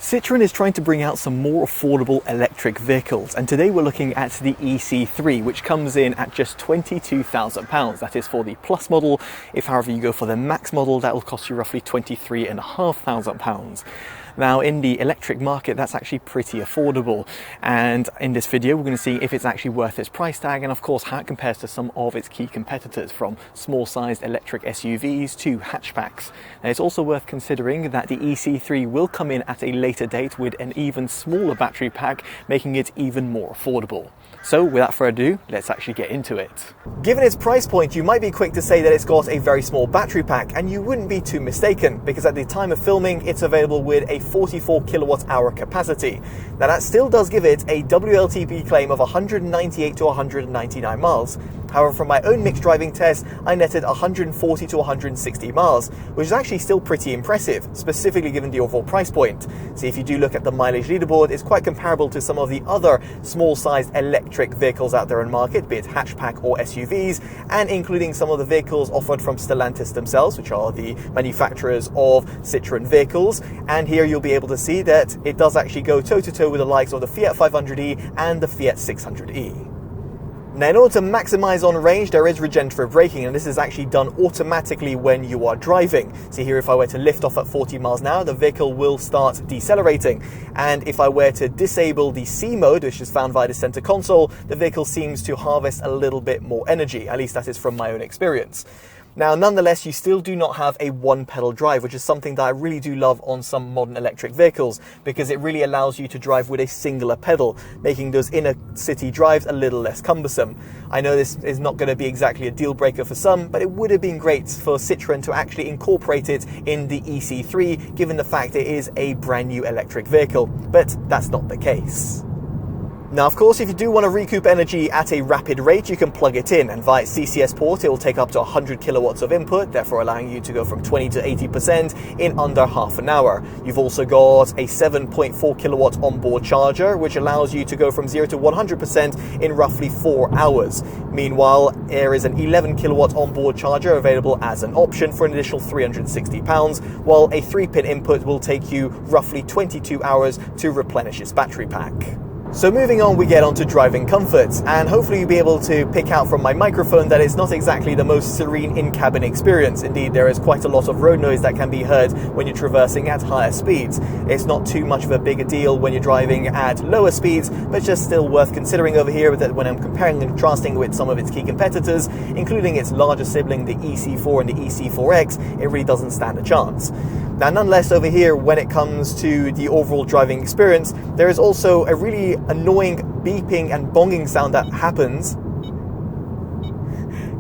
Citroen is trying to bring out some more affordable electric vehicles, and today we're looking at the e-C3, which comes in at just £22,000. That is for the Plus model. If however you go for the Max model, that will cost you roughly £23,500. Now in the electric market, that's actually pretty affordable, and in this video we're going to see if it's actually worth its price tag, and of course how it compares to some of its key competitors, from small sized electric SUVs to hatchbacks. Now it's also worth considering that the e-C3 will come in at a later date with an even smaller battery pack, making it even more affordable. So without further ado, let's actually get into it. Given its price point, you might be quick to say that it's got a very small battery pack, and you wouldn't be too mistaken, because at the time of filming it's available with a 44 kilowatt hour capacity. Now that still does give it a WLTP claim of 198 to 199 miles. However, from my own mixed driving test, I netted 140 to 160 miles, which is actually still pretty impressive, specifically given the overall price point. So if you do look at the mileage leaderboard, it's quite comparable to some of the other small-sized electric vehicles out there in market, be it hatchback or SUVs, and including some of the vehicles offered from Stellantis themselves, which are the manufacturers of Citroen vehicles. And here you'll be able to see that it does actually go toe-to-toe with the likes of the Fiat 500e and the Fiat 600e. Now in order to maximise on range, there is regenerative braking, and this is actually done automatically when you are driving. So here, if I were to lift off at 40 miles an hour, the vehicle will start decelerating. And if I were to disable the C mode, which is found via the center console, the vehicle seems to harvest a little bit more energy. At least that is from my own experience. Now, nonetheless, you still do not have a one-pedal drive, which is something that I really do love on some modern electric vehicles, because it really allows you to drive with a singular pedal, making those inner city drives a little less cumbersome. I know this is not going to be exactly a deal breaker for some, but it would have been great for Citroen to actually incorporate it in the e-C3, given the fact it is a brand new electric vehicle, but that's not the case. Now, of course, if you do want to recoup energy at a rapid rate, you can plug it in, and via CCS port, it will take up to 100 kilowatts of input, therefore allowing you to go from 20 to 80% in under half an hour. You've also got a 7.4 kilowatt onboard charger, which allows you to go from 0 to 100% in roughly 4 hours. Meanwhile, there is an 11 kilowatt onboard charger available as an option for an additional £360, while a 3-pin input will take you roughly 22 hours to replenish its battery pack. So moving on, we get on to driving comfort, and hopefully you'll be able to pick out from my microphone that it's not exactly the most serene in-cabin experience. Indeed, there is quite a lot of road noise that can be heard when you're traversing at higher speeds. It's not too much of a bigger deal when you're driving at lower speeds, but just still worth considering over here that when I'm comparing and contrasting with some of its key competitors, including its larger sibling, the e-C4 and the e-C4X, it really doesn't stand a chance. Now, nonetheless, over here, when it comes to the overall driving experience, there is also a really annoying beeping and bonging sound that happens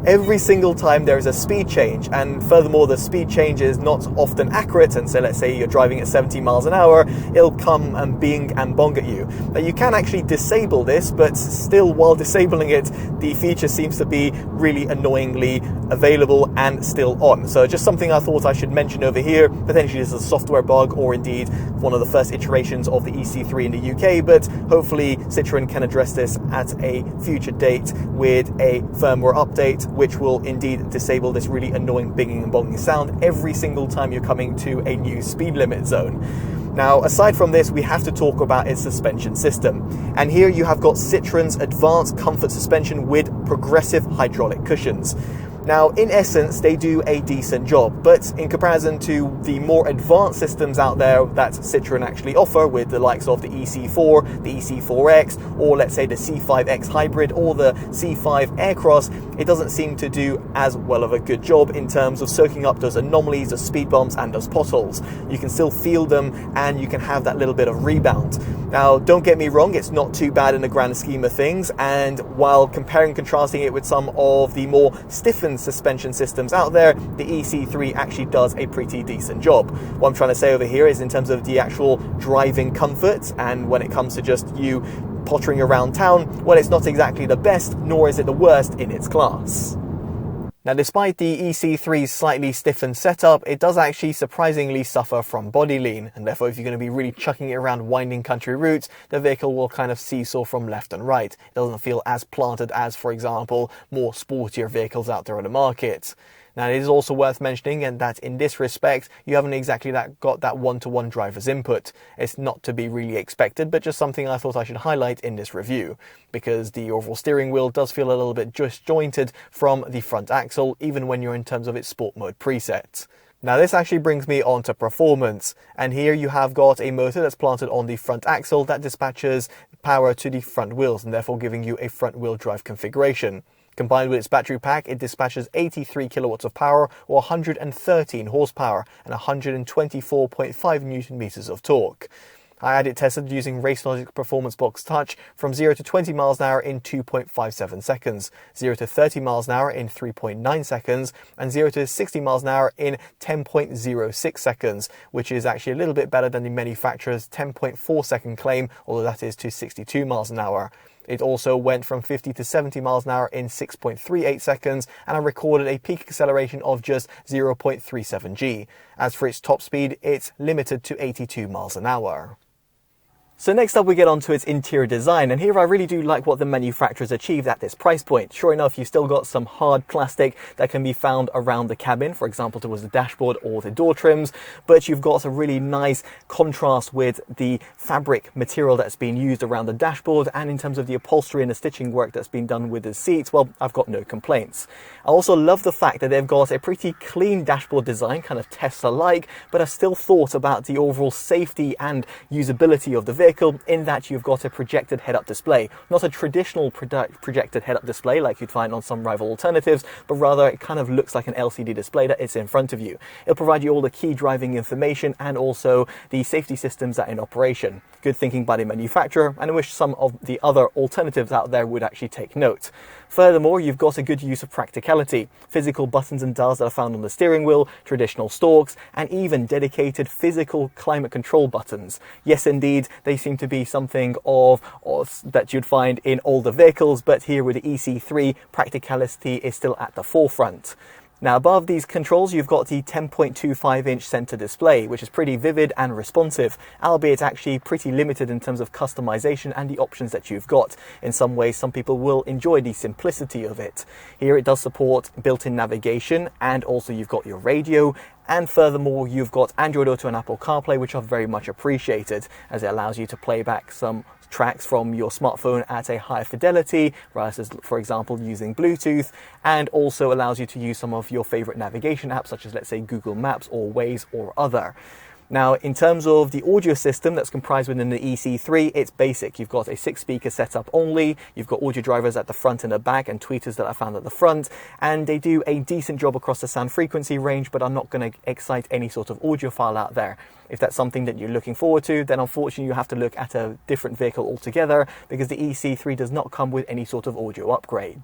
every single time there is a speed change. And furthermore, the speed change is not often accurate, and so let's say you're driving at 70 miles an hour, it'll come and bing and bong at you. Now, you can actually disable this, but still, while disabling it, the feature seems to be really annoyingly available and still on. So just something I thought I should mention over here. Potentially this is a software bug, or indeed one of the first iterations of the e-C3 in the UK, but hopefully Citroen can address this at a future date with a firmware update, which will indeed disable this really annoying binging and bonging sound every single time you're coming to a new speed limit zone. Now, aside from this, we have to talk about its suspension system. And here you have got Citroen's advanced comfort suspension with progressive hydraulic cushions. Now, in essence, they do a decent job, but in comparison to the more advanced systems out there that Citroen actually offer, with the likes of the e-C4, the e-C4X, or let's say the C5X Hybrid or the C5 Aircross, it doesn't seem to do as well of a good job in terms of soaking up those anomalies, those speed bumps and those potholes. You can still feel them, and you can have that little bit of rebound. Now, don't get me wrong, it's not too bad in the grand scheme of things, and while comparing and contrasting it with some of the more stiffened suspension systems out there, the e-C3 actually does a pretty decent job. What I'm trying to say over here is in terms of the actual driving comfort, and when it comes to just you pottering around town, well, it's not exactly the best, nor is it the worst in its class. Now, despite the e-C3's slightly stiffened setup, it does actually surprisingly suffer from body lean, and therefore if you're going to be really chucking it around winding country routes, the vehicle will kind of seesaw from left and right. It doesn't feel as planted as, for example, more sportier vehicles out there on the market. Now, it is also worth mentioning and that in this respect, you haven't exactly got that one-to-one driver's input. It's not to be really expected, but just something I thought I should highlight in this review, because the overall steering wheel does feel a little bit disjointed from the front axle, even when you're in terms of its sport mode preset. Now, this actually brings me on to performance, and here you have got a motor that's planted on the front axle that dispatches power to the front wheels and therefore giving you a front wheel drive configuration. Combined with its battery pack, it dispatches 83 kilowatts of power, or 113 horsepower, and 124.5 newton meters of torque. I had it tested using RaceLogic Performance Box Touch from 0 to 20 miles an hour in 2.57 seconds, 0 to 30 miles an hour in 3.9 seconds, and 0 to 60 miles an hour in 10.06 seconds, which is actually a little bit better than the manufacturer's 10.4 second claim, although that is to 62 miles an hour. It also went from 50 to 70 miles an hour in 6.38 seconds, and I recorded a peak acceleration of just 0.37 G. As for its top speed, it's limited to 82 miles an hour. So next up we get onto its interior design, and here I really do like what the manufacturers achieved at this price point. Sure enough, you've still got some hard plastic that can be found around the cabin, for example towards the dashboard or the door trims, but you've got a really nice contrast with the fabric material that's been used around the dashboard, and in terms of the upholstery and the stitching work that's been done with the seats, well, I've got no complaints. I also love the fact that they've got a pretty clean dashboard design, kind of Tesla-like, but I've still thought about the overall safety and usability of the vehicle, in that you've got a projected head-up display. Not a traditional projected head-up display like you'd find on some rival alternatives, but rather it kind of looks like an LCD display that is in front of you. It'll provide you all the key driving information and also the safety systems that are in operation. Good thinking by the manufacturer, and I wish some of the other alternatives out there would actually take note. Furthermore, you've got a good use of practicality. Physical buttons and dials that are found on the steering wheel, traditional stalks, and even dedicated physical climate control buttons. Yes, indeed, they seem to be something of that you'd find in older vehicles, but here with the e-C3, practicality is still at the forefront. Now, above these controls, you've got the 10.25-inch center display, which is pretty vivid and responsive, albeit actually pretty limited in terms of customization and the options that you've got. In some ways, some people will enjoy the simplicity of it. Here it does support built-in navigation, and also you've got your radio, and furthermore, you've got Android Auto and Apple CarPlay, which are very much appreciated, as it allows you to play back some tracks from your smartphone at a higher fidelity, versus, for example, using Bluetooth, and also allows you to use some of your favorite navigation apps, such as, let's say, Google Maps or Waze or other. Now, in terms of the audio system that's comprised within the e-C3, it's basic. You've got a 6-speaker setup only, you've got audio drivers at the front and the back, and tweeters that are found at the front, and they do a decent job across the sound frequency range, but are not going to excite any sort of audio file out there. If that's something that you're looking forward to, then unfortunately you have to look at a different vehicle altogether, because the e-C3 does not come with any sort of audio upgrade.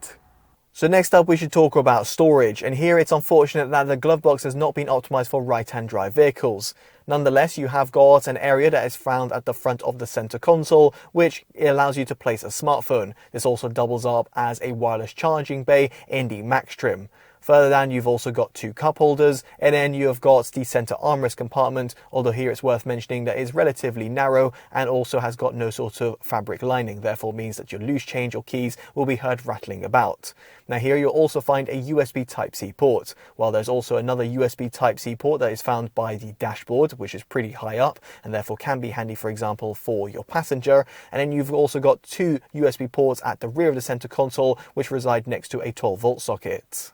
So next up we should talk about storage, and here it's unfortunate that the glove box has not been optimized for right-hand drive vehicles. Nonetheless, you have got an area that is found at the front of the center console, which allows you to place a smartphone. This also doubles up as a wireless charging bay in the Max trim. Further down, you've also got 2 cup holders, and then you have got the center armrest compartment, although here it's worth mentioning that it's relatively narrow and also has got no sort of fabric lining, therefore means that your loose change or keys will be heard rattling about. Now here you'll also find a USB Type-C port, while there's also another USB Type-C port that is found by the dashboard, which is pretty high up and therefore can be handy, for example, for your passenger. And then you've also got 2 USB ports at the rear of the center console, which reside next to a 12-volt socket.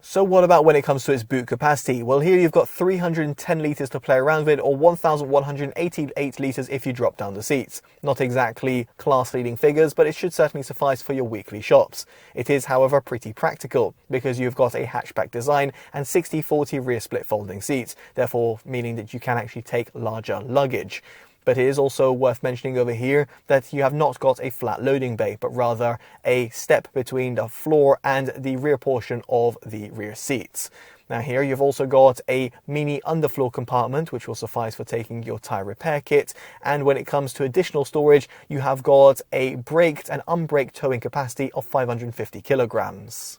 So what about when it comes to its boot capacity? Well, here you've got 310 litres to play around with, or 1,188 litres if you drop down the seats. Not exactly class-leading figures, but it should certainly suffice for your weekly shops. It is, however, pretty practical, because you've got a hatchback design and 60/40 rear split folding seats, therefore meaning that you can actually take larger luggage. But it is also worth mentioning over here that you have not got a flat loading bay, but rather a step between the floor and the rear portion of the rear seats. Now here you've also got a mini underfloor compartment, which will suffice for taking your tyre repair kit. And when it comes to additional storage, you have got a braked and unbraked towing capacity of 550 kilograms.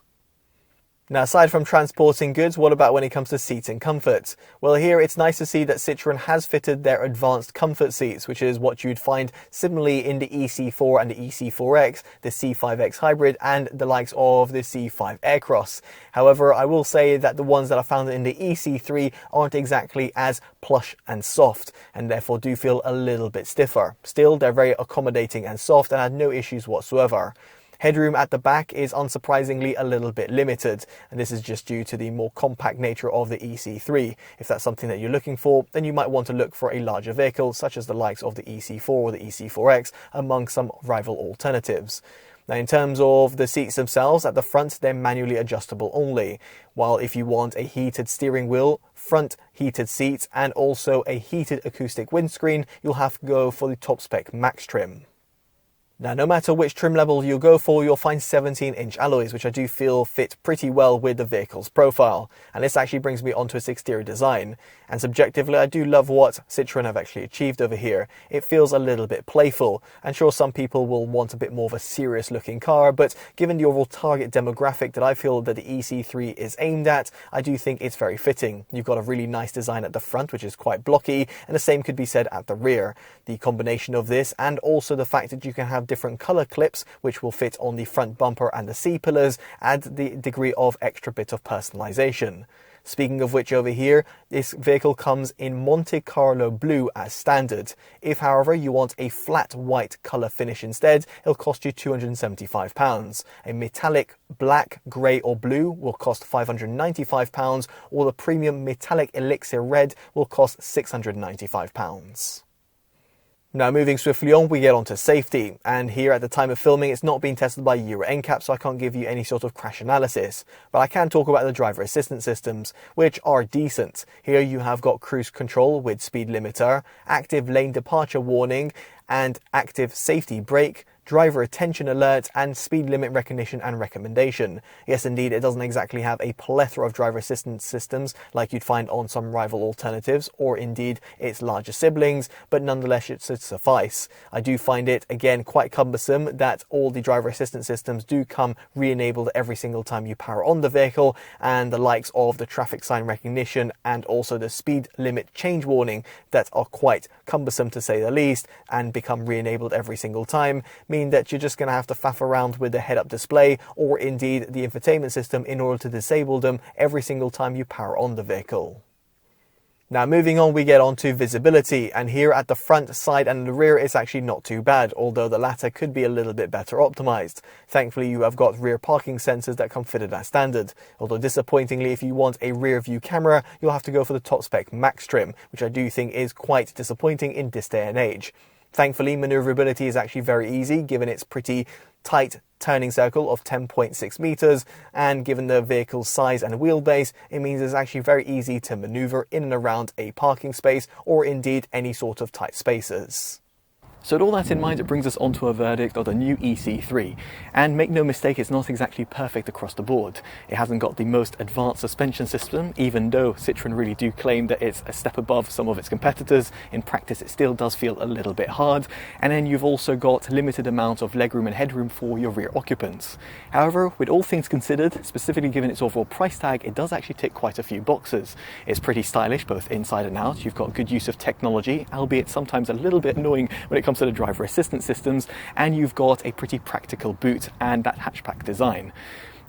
Now, aside from transporting goods, what about when it comes to seats and comfort? Well, here it's nice to see that Citroen has fitted their advanced comfort seats, which is what you'd find similarly in the e-C4 and the e-C4X, the C5X Hybrid, and the likes of the C5 Aircross. However, I will say that the ones that I found in the e-C3 aren't exactly as plush and soft, and therefore do feel a little bit stiffer. Still, they're very accommodating and soft, and I had no issues whatsoever. Headroom at the back is unsurprisingly a little bit limited, and this is just due to the more compact nature of the e-C3. If that's something that you're looking for, then you might want to look for a larger vehicle, such as the likes of the e-C4 or the e-C4X, among some rival alternatives. Now, in terms of the seats themselves, at the front, they're manually adjustable only, while if you want a heated steering wheel, front heated seats, and also a heated acoustic windscreen, you'll have to go for the top spec Max trim. Now, no matter which trim level you go for, you'll find 17-inch alloys, which I do feel fit pretty well with the vehicle's profile. And this actually brings me onto its exterior design. And subjectively, I do love what Citroen have actually achieved over here. It feels a little bit playful. And sure, some people will want a bit more of a serious looking car, but given the overall target demographic that I feel that the e-C3 is aimed at, I do think it's very fitting. You've got a really nice design at the front, which is quite blocky, and the same could be said at the rear. The combination of this and also the fact that you can have different color clips which will fit on the front bumper and the C-pillars add the degree of extra bit of personalization. Speaking of which, over here, this vehicle comes in Monte Carlo blue as standard. If, however, you want a flat white colour finish instead, it'll cost you £275. A metallic black, grey or blue will cost £595, or the premium metallic elixir red will cost £695. Now, moving swiftly on, we get onto safety, and here at the time of filming it's not been tested by Euro NCAP, so I can't give you any sort of crash analysis, but I can talk about the driver assistance systems, which are decent. Here you have got cruise control with speed limiter, active lane departure warning, and active safety brake, driver attention alert, and speed limit recognition and recommendation. Yes, indeed, it doesn't exactly have a plethora of driver assistance systems like you'd find on some rival alternatives or indeed its larger siblings, but nonetheless it should suffice. I do find it, again, quite cumbersome that all the driver assistance systems do come re-enabled every single time you power on the vehicle, and the likes of the traffic sign recognition and also the speed limit change warning that are quite cumbersome to say the least and become re-enabled every single time mean that you're just going to have to faff around with the head-up display or indeed the infotainment system in order to disable them every single time you power on the vehicle. Now, moving on, we get on to visibility, and here at the front, side and the rear it's actually not too bad, although the latter could be a little bit better optimized. Thankfully, you have got rear parking sensors that come fitted as standard, although disappointingly, if you want a rear view camera, you'll have to go for the top spec Max trim, which I do think is quite disappointing in this day and age. Thankfully, maneuverability is actually very easy given its pretty tight turning circle of 10.6 meters, and given the vehicle's size and wheelbase, it means it's actually very easy to maneuver in and around a parking space or indeed any sort of tight spaces. So with all that in mind, it brings us onto a verdict of the new e-C3. And make no mistake, it's not exactly perfect across the board. It hasn't got the most advanced suspension system, even though Citroen really do claim that it's a step above some of its competitors. In practice, it still does feel a little bit hard. And then you've also got limited amounts of legroom and headroom for your rear occupants. However, with all things considered, specifically given its overall price tag, it does actually tick quite a few boxes. It's pretty stylish, both inside and out. You've got good use of technology, albeit sometimes a little bit annoying when it comes to the driver assistance systems, and you've got a pretty practical boot and that hatchback design.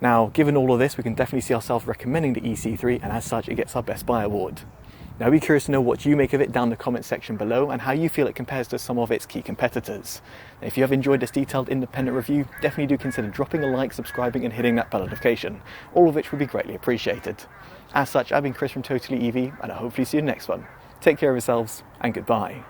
Now, given all of this, we can definitely see ourselves recommending the e-C3, and as such, it gets our Best Buy award. Now, I'd be curious to know what you make of it down in the comment section below and how you feel it compares to some of its key competitors. If you have enjoyed this detailed independent review, definitely do consider dropping a like, subscribing and hitting that bell notification, all of which would be greatly appreciated. As such, I've been Chris from TotallyEV, and I'll hopefully see you in the next one. Take care of yourselves, and goodbye.